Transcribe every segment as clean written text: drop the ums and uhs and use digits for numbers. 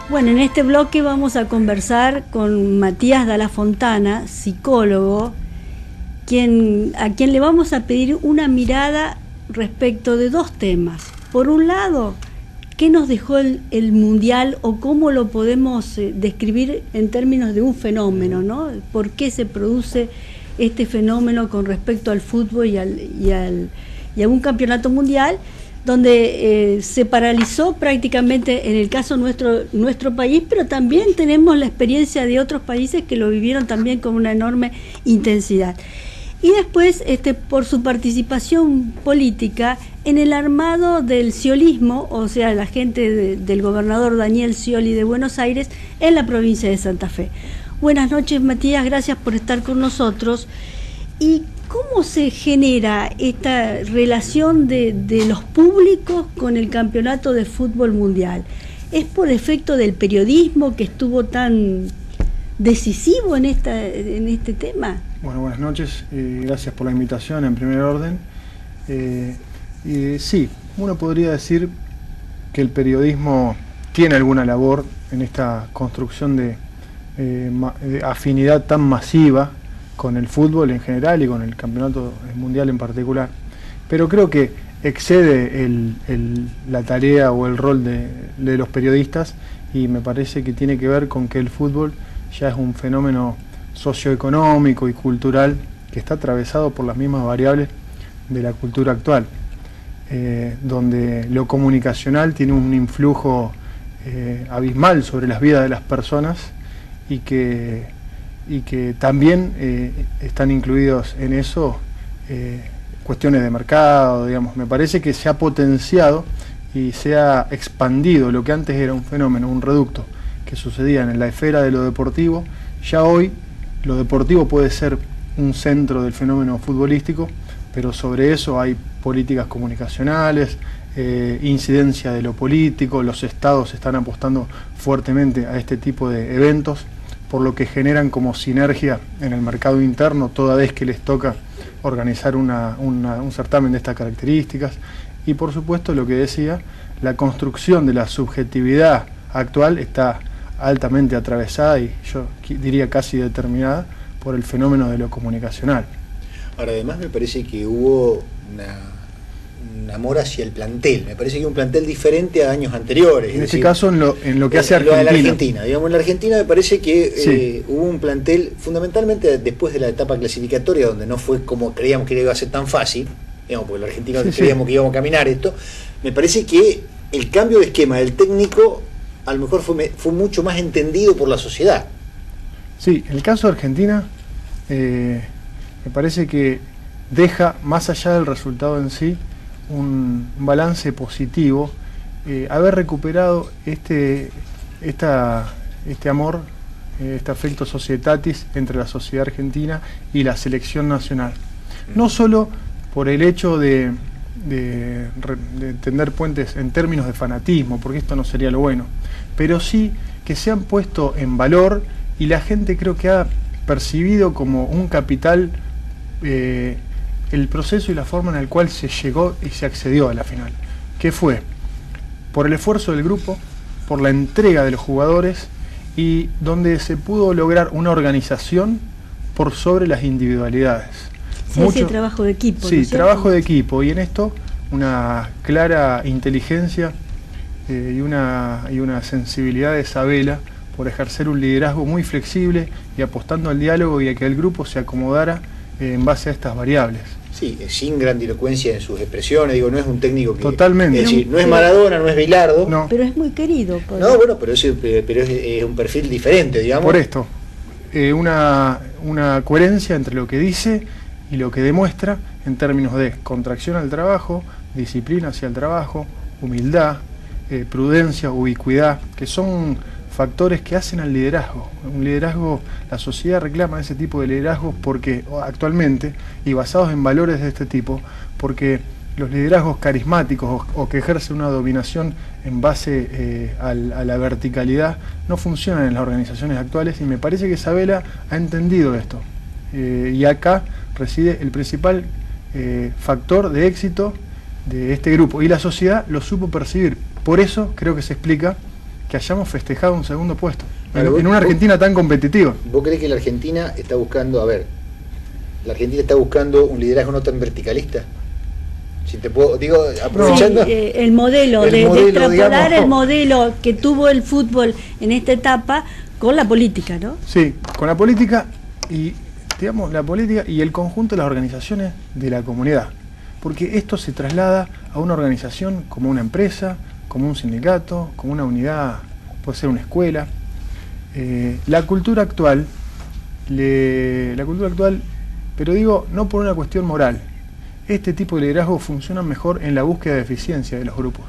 Bueno, en este bloque vamos a conversar con Matías Dalla Fontana, psicólogo, a quien le vamos a pedir una mirada respecto de dos temas. Por un lado, ¿qué nos dejó el Mundial o cómo lo podemos describir en términos de un fenómeno, ¿no? ¿Por qué se produce este fenómeno con respecto al fútbol y a un campeonato mundial donde se paralizó prácticamente en el caso nuestro país, pero también tenemos la experiencia de otros países que lo vivieron también con una enorme intensidad? Y después, por su participación política en el armado del sciolismo, o sea, la gente del gobernador Daniel Scioli de Buenos Aires en la provincia de Santa Fe. Buenas noches, Matías, gracias por estar con nosotros. ¿Y cómo se genera esta relación de los públicos con el campeonato de fútbol mundial? ¿Es por efecto del periodismo que estuvo tan decisivo en este tema? Bueno, buenas noches, gracias por la invitación en primer orden. Sí, uno podría decir que el periodismo tiene alguna labor en esta construcción de afinidad tan masiva con el fútbol en general y con el campeonato mundial en particular, pero creo que excede la tarea o el rol de los periodistas, y me parece que tiene que ver con que el fútbol ya es un fenómeno socioeconómico y cultural que está atravesado por las mismas variables de la cultura actual, donde lo comunicacional tiene un influjo abismal sobre las vidas de las personas y que también están incluidos en eso cuestiones de mercado, digamos. Me parece que se ha potenciado y se ha expandido lo que antes era un fenómeno, un reducto que sucedía en la esfera de lo deportivo. Ya hoy lo deportivo puede ser un centro del fenómeno futbolístico, pero sobre eso hay políticas comunicacionales, incidencia de lo político. Los estados están apostando fuertemente a este tipo de eventos, por lo que generan como sinergia en el mercado interno toda vez que les toca organizar un certamen de estas características. Y por supuesto, lo que decía, la construcción de la subjetividad actual está altamente atravesada y yo diría casi determinada por el fenómeno de lo comunicacional. Ahora, además me parece que hubo un amor hacia el plantel. Me parece que un plantel diferente a años anteriores. En este caso, en lo que hace Argentina. Lo de la Argentina. Digamos, en la Argentina me parece que sí, hubo un plantel, fundamentalmente después de la etapa clasificatoria, donde no fue como creíamos que iba a ser tan fácil, digamos, porque los argentinos creíamos que íbamos a caminar esto. Me parece que el cambio de esquema del técnico a lo mejor fue mucho más entendido por la sociedad. Sí, el caso de Argentina me parece que deja, más allá del resultado en sí, un balance positivo, haber recuperado este amor, este afecto societatis entre la sociedad argentina y la selección nacional. No solo por el hecho de tender puentes en términos de fanatismo, porque esto no sería lo bueno, pero sí que se han puesto en valor y la gente creo que ha percibido como un capital el proceso y la forma en el cual se llegó y se accedió a la final, que fue por el esfuerzo del grupo, por la entrega de los jugadores, y donde se pudo lograr una organización por sobre las individualidades. Sí, mucho trabajo de equipo. Sí, trabajo de equipo, y en esto una clara inteligencia y una sensibilidad de Sabela por ejercer un liderazgo muy flexible y apostando al diálogo y a que el grupo se acomodara en base a estas variables. Sí, sin grandilocuencia en sus expresiones, digo, no es un técnico que... Totalmente. Es decir, no es Maradona, no es Bilardo. No. Pero es muy querido. No, bueno, pero es un perfil diferente, digamos. Por esto, una coherencia entre lo que dice y lo que demuestra en términos de contracción al trabajo, disciplina hacia el trabajo, humildad, prudencia, ubicuidad, que son factores que hacen al liderazgo. Un liderazgo, la sociedad reclama ese tipo de liderazgos porque actualmente, y basados en valores de este tipo, porque los liderazgos carismáticos o que ejercen una dominación en base a la verticalidad no funcionan en las organizaciones actuales, y me parece que Sabela ha entendido esto. Y acá reside el principal factor de éxito de este grupo, y la sociedad lo supo percibir, por eso creo que se explica que hayamos festejado un segundo puesto en una Argentina tan competitiva. ¿Vos crees que la Argentina está buscando, la Argentina está buscando un liderazgo no tan verticalista? Si te puedo, digo, aprovechando el modelo de extrapolar, digamos, el modelo que tuvo el fútbol en esta etapa con la política, ¿no? Sí, con la política y, digamos, la política y el conjunto de las organizaciones de la comunidad. Porque esto se traslada a una organización como una empresa, como un sindicato, como una unidad, puede ser una escuela. La cultura actual, pero digo, no por una cuestión moral. Este tipo de liderazgo funciona mejor en la búsqueda de eficiencia de los grupos,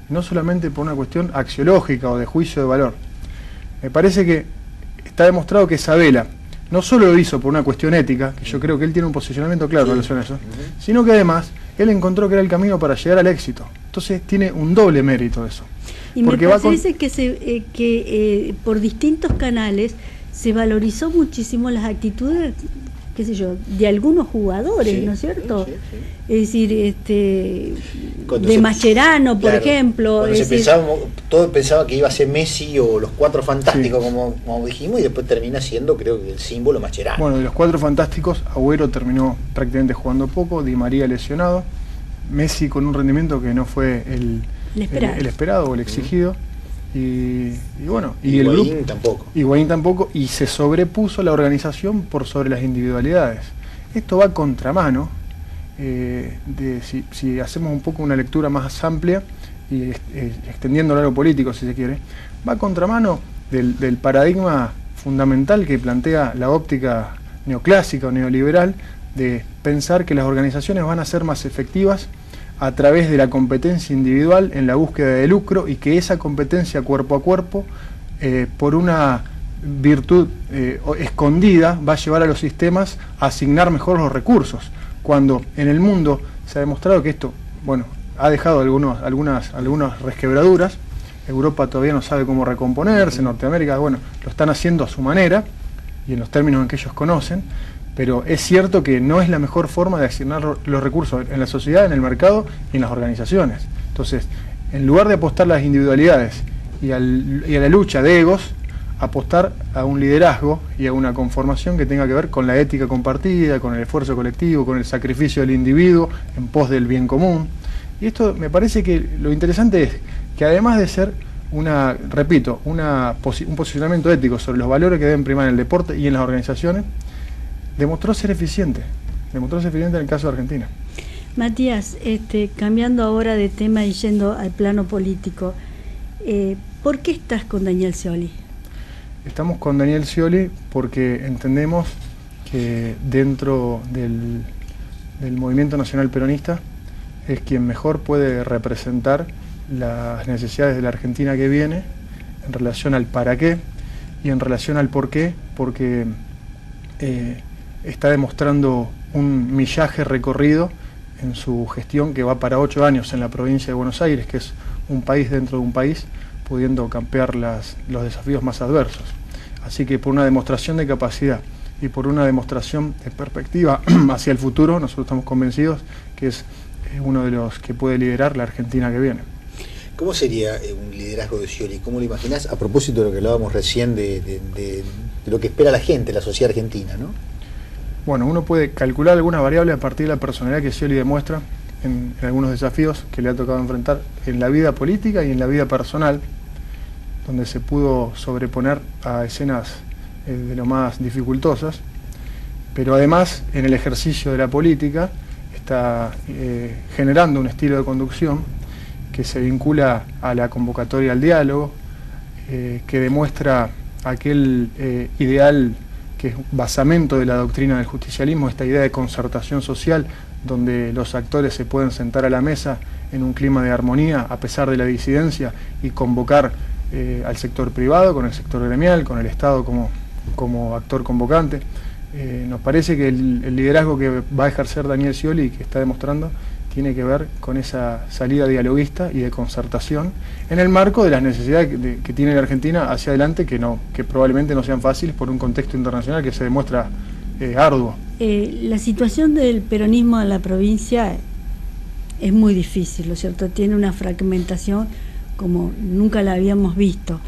no solamente por una cuestión axiológica o de juicio de valor. Me parece que está demostrado que Sabela no solo lo hizo por una cuestión ética, que yo creo que él tiene un posicionamiento claro en relación a eso, sino que además él encontró que era el camino para llegar al éxito. Entonces tiene un doble mérito eso. Y porque me parece que por distintos canales se valorizó muchísimo las actitudes, qué sé yo, de algunos jugadores, sí, ¿no es cierto? Sí, sí. Es decir, de Mascherano, por ejemplo. Todo pensaba que iba a ser Messi o los Cuatro Fantásticos, sí, como dijimos, y después termina siendo, creo que el símbolo Mascherano. Bueno, de los Cuatro Fantásticos, Agüero terminó prácticamente jugando poco, Di María lesionado, Messi con un rendimiento que no fue el esperado o el exigido. Y bueno, y el grupo tampoco. Higuaín tampoco, y se sobrepuso la organización por sobre las individualidades. Esto va a contramano si hacemos un poco una lectura más amplia y extendiéndolo a lo político, si se quiere, va a contramano del paradigma fundamental que plantea la óptica neoclásica o neoliberal de pensar que las organizaciones van a ser más efectivas a través de la competencia individual en la búsqueda de lucro, y que esa competencia cuerpo a cuerpo, por una virtud escondida, va a llevar a los sistemas a asignar mejor los recursos, cuando en el mundo se ha demostrado que esto, bueno, ha dejado algunas resquebraduras. Europa todavía no sabe cómo recomponerse, Norteamérica, bueno, lo están haciendo a su manera y en los términos en que ellos conocen. Pero es cierto que no es la mejor forma de asignar los recursos en la sociedad, en el mercado y en las organizaciones. Entonces, en lugar de apostar a las individualidades y a la lucha de egos, apostar a un liderazgo y a una conformación que tenga que ver con la ética compartida, con el esfuerzo colectivo, con el sacrificio del individuo en pos del bien común. Y esto me parece que lo interesante es que, además de ser un posicionamiento ético sobre los valores que deben primar en el deporte y en las organizaciones, demostró ser eficiente en el caso de Argentina. Matías, cambiando ahora de tema y yendo al plano político, ¿por qué estás con Daniel Scioli? Estamos con Daniel Scioli porque entendemos que dentro del movimiento nacional peronista es quien mejor puede representar las necesidades de la Argentina que viene en relación al para qué y en relación al por qué, porque está demostrando un millaje recorrido en su gestión que va para 8 años en la provincia de Buenos Aires, que es un país dentro de un país, pudiendo campear los desafíos más adversos. Así que por una demostración de capacidad y por una demostración de perspectiva hacia el futuro, nosotros estamos convencidos que es uno de los que puede liderar la Argentina que viene. ¿Cómo sería un liderazgo de Scioli? ¿Cómo lo imaginás? A propósito de lo que hablábamos recién de lo que espera la gente, la sociedad argentina, ¿no? Bueno, uno puede calcular algunas variables a partir de la personalidad que Scioli demuestra en algunos desafíos que le ha tocado enfrentar en la vida política y en la vida personal, donde se pudo sobreponer a escenas de lo más dificultosas, pero además en el ejercicio de la política está generando un estilo de conducción que se vincula a la convocatoria al diálogo, que demuestra aquel ideal que es basamento de la doctrina del justicialismo, esta idea de concertación social, donde los actores se pueden sentar a la mesa en un clima de armonía a pesar de la disidencia y convocar al sector privado, con el sector gremial, con el Estado como actor convocante. Nos parece que el liderazgo que va a ejercer Daniel Scioli y que está demostrando tiene que ver con esa salida dialoguista y de concertación en el marco de las necesidades que tiene la Argentina hacia adelante, que probablemente no sean fáciles por un contexto internacional que se demuestra arduo. La situación del peronismo en la provincia es muy difícil, ¿no es cierto? Tiene una fragmentación como nunca la habíamos visto.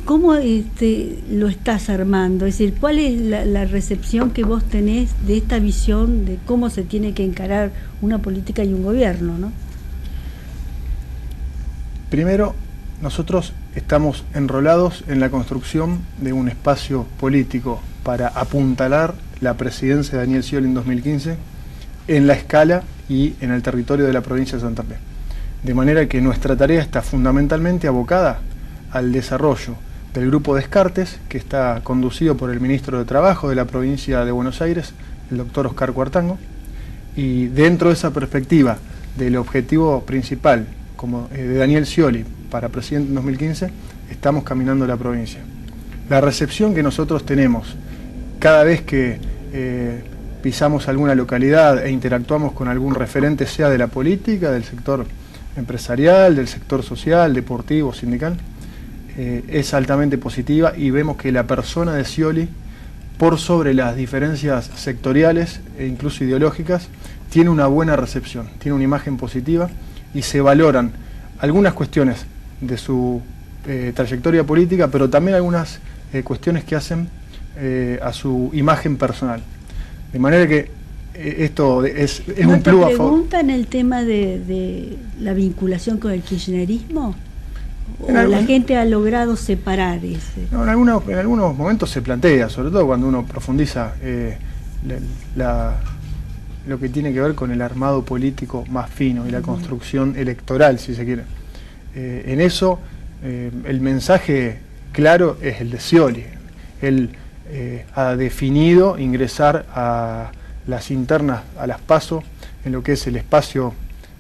¿Cómo lo estás armando? Es decir, ¿cuál es la recepción que vos tenés de esta visión de cómo se tiene que encarar una política y un gobierno, ¿no? Primero, nosotros estamos enrolados en la construcción de un espacio político para apuntalar la presidencia de Daniel Scioli en 2015 en la escala y en el territorio de la provincia de Santa Fe. De manera que nuestra tarea está fundamentalmente abocada al desarrollo del grupo Descartes, que está conducido por el ministro de Trabajo de la provincia de Buenos Aires, el doctor Oscar Cuartango, y dentro de esa perspectiva del objetivo principal como de Daniel Scioli para presidente en 2015, estamos caminando la provincia. La recepción que nosotros tenemos cada vez que pisamos alguna localidad e interactuamos con algún referente, sea de la política, del sector empresarial, del sector social, deportivo, sindical, es altamente positiva, y vemos que la persona de Scioli, por sobre las diferencias sectoriales e incluso ideológicas, tiene una buena recepción, tiene una imagen positiva, y se valoran algunas cuestiones de su trayectoria política, pero también algunas cuestiones que hacen a su imagen personal. De manera que esto es un plus a favor. ¿No te preguntan el tema de la vinculación con el kirchnerismo? ¿O la gente ha logrado separar ese? No, en algunos momentos se plantea, sobre todo cuando uno profundiza lo que tiene que ver con el armado político más fino y la construcción electoral, si se quiere. En eso, el mensaje claro es el de Scioli. Él ha definido ingresar a las internas, a las PASO, en lo que es el espacio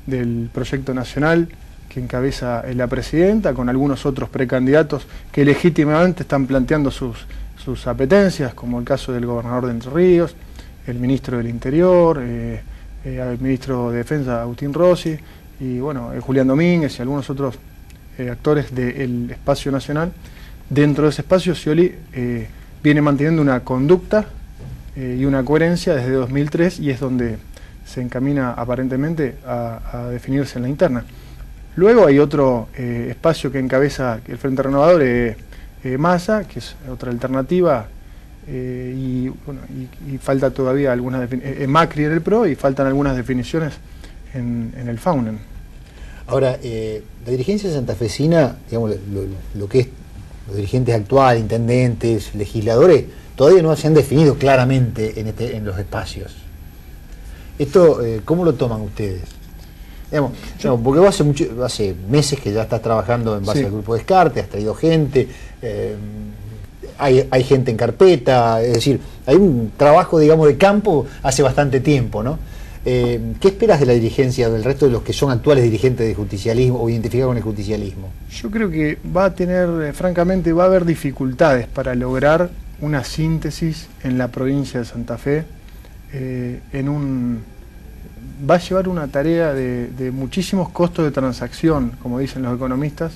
del proyecto nacional que encabeza la presidenta, con algunos otros precandidatos que legítimamente están planteando sus apetencias, como el caso del gobernador de Entre Ríos, el ministro del Interior, el ministro de Defensa, Agustín Rossi, y bueno, Julián Domínguez y algunos otros actores del espacio nacional. Dentro de ese espacio, Scioli viene manteniendo una conducta y una coherencia desde 2003, y es donde se encamina aparentemente a definirse en la interna. Luego hay otro espacio que encabeza el Frente Renovador, Massa, que es otra alternativa, y falta todavía algunas Macri en el PRO, y faltan algunas definiciones en el FAUNEN. Ahora, la dirigencia santafesina, digamos, lo que es los dirigentes actuales, intendentes, legisladores, todavía no se han definido claramente en los espacios. ¿Esto cómo lo toman ustedes? Digamos, porque vos hace meses que ya estás trabajando en base al grupo Descartes, has traído gente, hay gente en carpeta, es decir, hay un trabajo, digamos, de campo hace bastante tiempo, ¿no? ¿Qué esperas de la dirigencia, del resto de los que son actuales dirigentes del justicialismo o identificados con el justicialismo? Yo creo que va a tener, francamente, va a haber dificultades para lograr una síntesis en la provincia de Santa Fe, va a llevar una tarea de muchísimos costos de transacción, como dicen los economistas,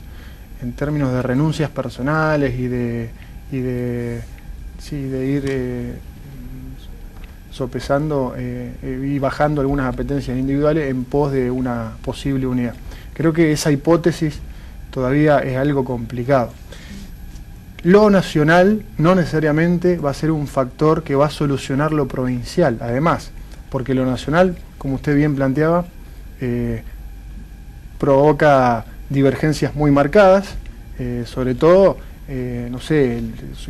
en términos de renuncias personales y de ir sopesando y bajando algunas apetencias individuales en pos de una posible unidad. Creo que esa hipótesis todavía es algo complicado. Lo nacional no necesariamente va a ser un factor que va a solucionar lo provincial, además, porque lo nacional, como usted bien planteaba, provoca divergencias muy marcadas, sobre todo, no sé,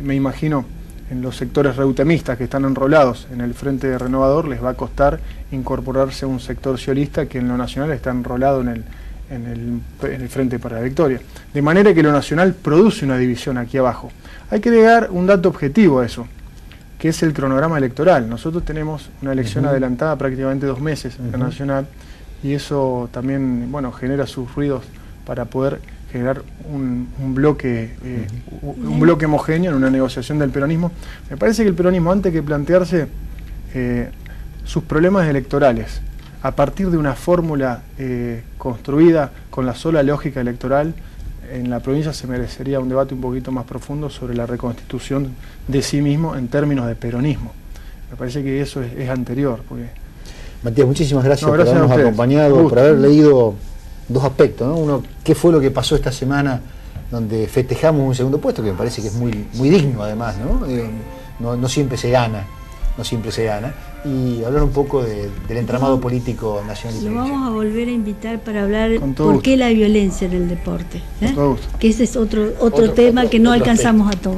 me imagino en los sectores reutemistas que están enrolados en el Frente Renovador, les va a costar incorporarse a un sector sciolista que en lo nacional está enrolado en el Frente para la Victoria. De manera que lo nacional produce una división aquí abajo. Hay que agregar un dato objetivo a eso, que es el cronograma electoral. Nosotros tenemos una elección adelantada prácticamente 2 meses en la nacional, y eso también, bueno, genera sus ruidos para poder generar un bloque homogéneo en una negociación del peronismo. Me parece que el peronismo, antes que plantearse sus problemas electorales a partir de una fórmula construida con la sola lógica electoral, en la provincia se merecería un debate un poquito más profundo sobre la reconstitución de sí mismo en términos de peronismo. Me parece que eso es anterior. Porque... Matías, muchísimas gracias por habernos acompañado, por haber leído dos aspectos, ¿no? Uno, ¿qué fue lo que pasó esta semana donde festejamos un segundo puesto, que me parece que es muy, muy digno además, ¿no? No siempre se gana, y hablar un poco del entramado político nacional y lo provincial. vamos a volver a invitar para hablar por qué la violencia en el deporte, que ese es otro tema que no alcanzamos a todo.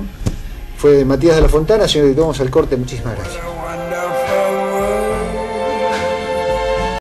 Fue Matías de la Fontana, señor director, vamos al corte, muchísimas gracias.